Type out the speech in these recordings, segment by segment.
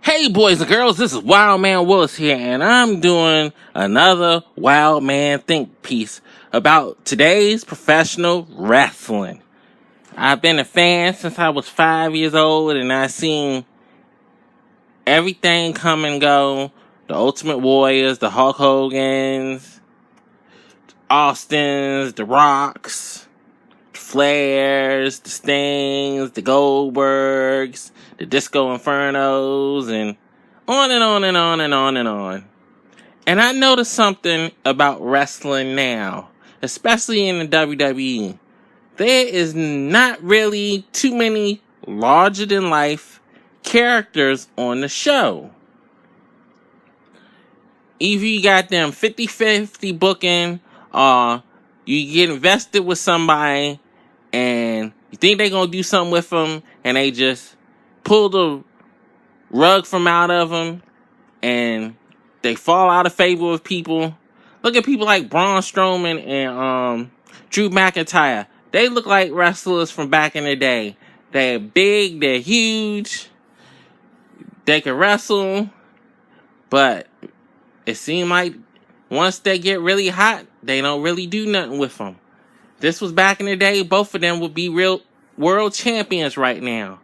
Hey boys and girls, this is WIldman Willis here, and I'm doing another Wild Man Think piece about today's professional wrestling. I've been a fan since I was 5 years old, and I've seen everything come and go. The Ultimate Warriors, the Hulk Hogans, Austins, the Rocks, the Flairs, the Stings, the Goldbergs, the Disco Infernos, and on and on and on and on and on. And I noticed something about wrestling now, especially in the WWE. There is not really too many larger-than-life characters on the show. Either you got them 50-50 booking, or you get invested with somebody, and you think they're going to do something with them, and they just pull the rug from out of them, and they fall out of favor with people. Look at people like Braun Strowman and Drew McIntyre. They look like wrestlers from back in the day. They're big, they're huge, they can wrestle, but it seems like once they get really hot, they don't really do nothing with them. This was back in the day. Both of them would be real world champions right now.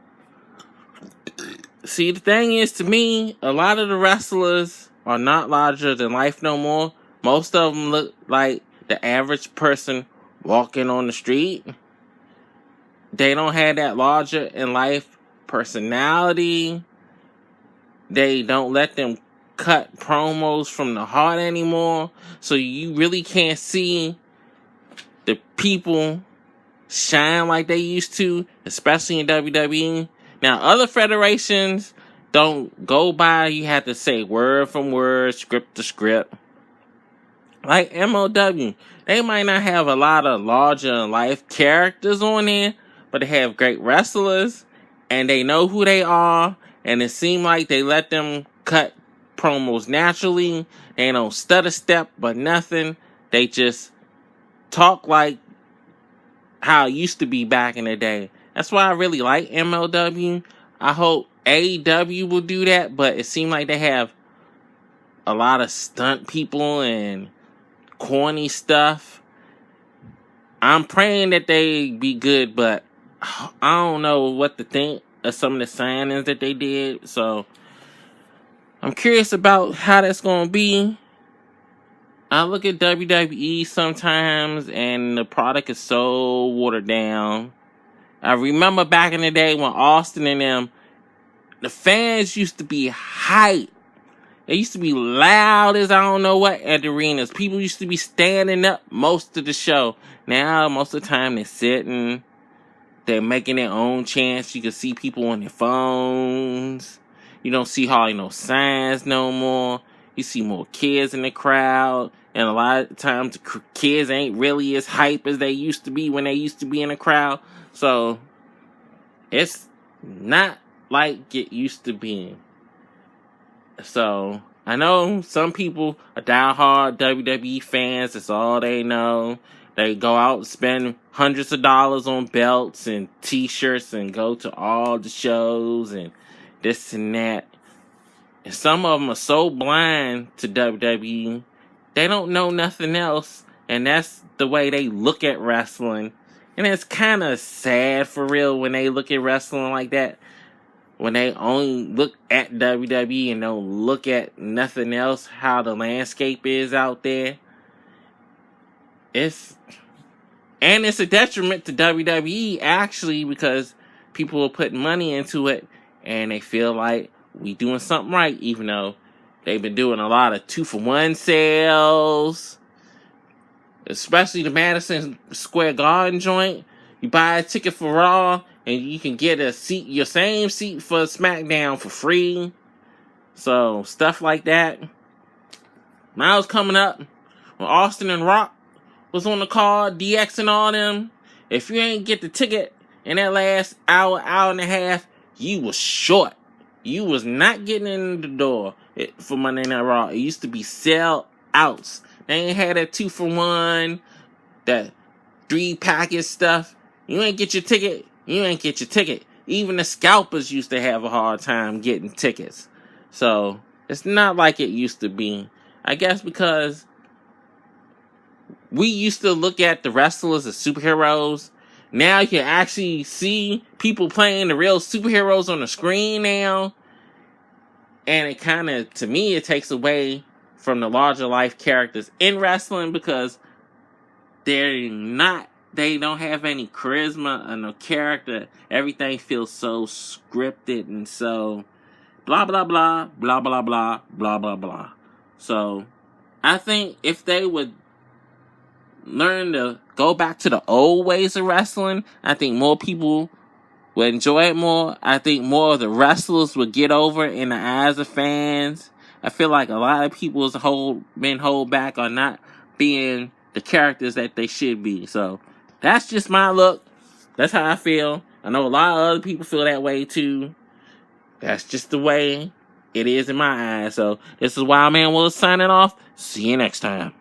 See, the thing is, to me, a lot of the wrestlers are not larger than life no more. Most of them look like the average person walking on the street. They don't have that larger in life personality. They don't let them cut promos from the heart anymore. So you really can't see the people shine like they used to, especially in WWE. Now, other federations don't go by, you have to say word from word, script to script. Like MLW, they might not have a lot of larger-than-life characters on there, but they have great wrestlers, and they know who they are, and it seems like they let them cut promos naturally. They don't stutter step, but nothing. They just talk like how it used to be back in the day. That's why I really like MLW. I hope AEW will do that, but it seems like they have a lot of stunt people and corny stuff. I'm praying that they be good, but I don't know what to think of some of the signings that they did. So I'm curious about how that's going to be. I look at WWE sometimes, and the product is so watered down. I remember back in the day when Austin and them, the fans used to be hype. They used to be loud as I don't know what at the arenas. People used to be standing up most of the show. Now, most of the time, they're sitting. They're making their own chants. You can see people on their phones. You don't see hardly no signs no more. You see more kids in the crowd. And a lot of times, the kids ain't really as hype as they used to be when they used to be in the crowd. So, it's not like it used to be. So, I know some people are diehard WWE fans. That's all they know. They go out and spend hundreds of dollars on belts and t-shirts and go to all the shows and this and that. And some of them are so blind to WWE, they don't know nothing else. And that's the way they look at wrestling. And it's kind of sad for real when they look at wrestling like that. When they only look at WWE and don't look at nothing else, how the landscape is out there. It's a detriment to WWE, actually, because people are putting money into it and they feel like we doing something right, even though they've been doing a lot of 2-for-1 sales. Especially the Madison Square Garden joint. You buy a ticket for Raw, and you can get a seat, your same seat for SmackDown for free. So, stuff like that. When I was coming up, when Austin and Rock was on the card, DX and all them, if you ain't get the ticket in that last hour, hour and a half, you was short. You was not getting in the door for Monday Night Raw. It used to be sell outs. They ain't had that 2-for-1, that 3-package stuff. You ain't get your ticket. You ain't get your ticket. Even the scalpers used to have a hard time getting tickets. So it's not like it used to be. I guess because we used to look at the wrestlers as superheroes. Now you can actually see people playing the real superheroes on the screen now. And it kind of, to me, it takes away from the larger life characters in wrestling because they don't have any charisma or no character. Everything feels so scripted and so blah, blah, blah, blah, blah, blah, blah, blah, blah. So I think if they would learn to go back to the old ways of wrestling, I think more people would enjoy it more. I think more of the wrestlers would get over in the eyes of fans. I feel like a lot of people have been held back on not being the characters that they should be. So that's just my look. That's how I feel. I know a lot of other people feel that way too. That's just the way it is in my eyes. So this is WIldman Willis signing off. See you next time.